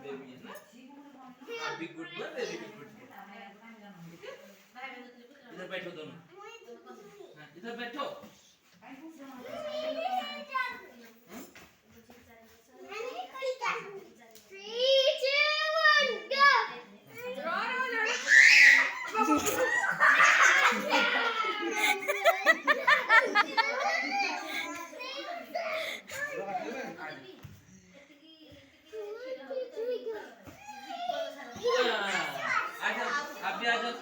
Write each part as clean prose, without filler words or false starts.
Baby है ना, आप भी गुड बॉय, बेबी भी गुड बॉय। इधर बैठो दोनों, हाँ, इधर बैठो। आ जाओ, आप भी आ जाओ।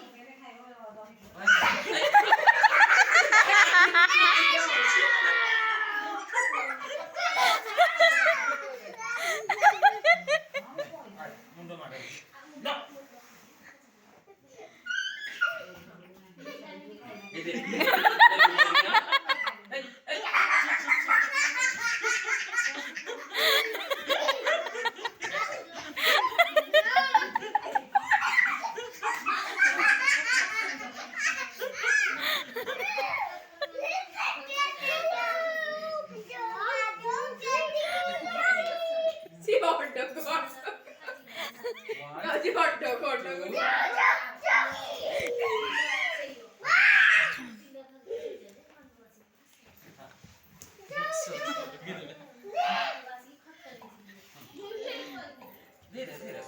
मुंडो मारो ना, ये दे धीरे धीरे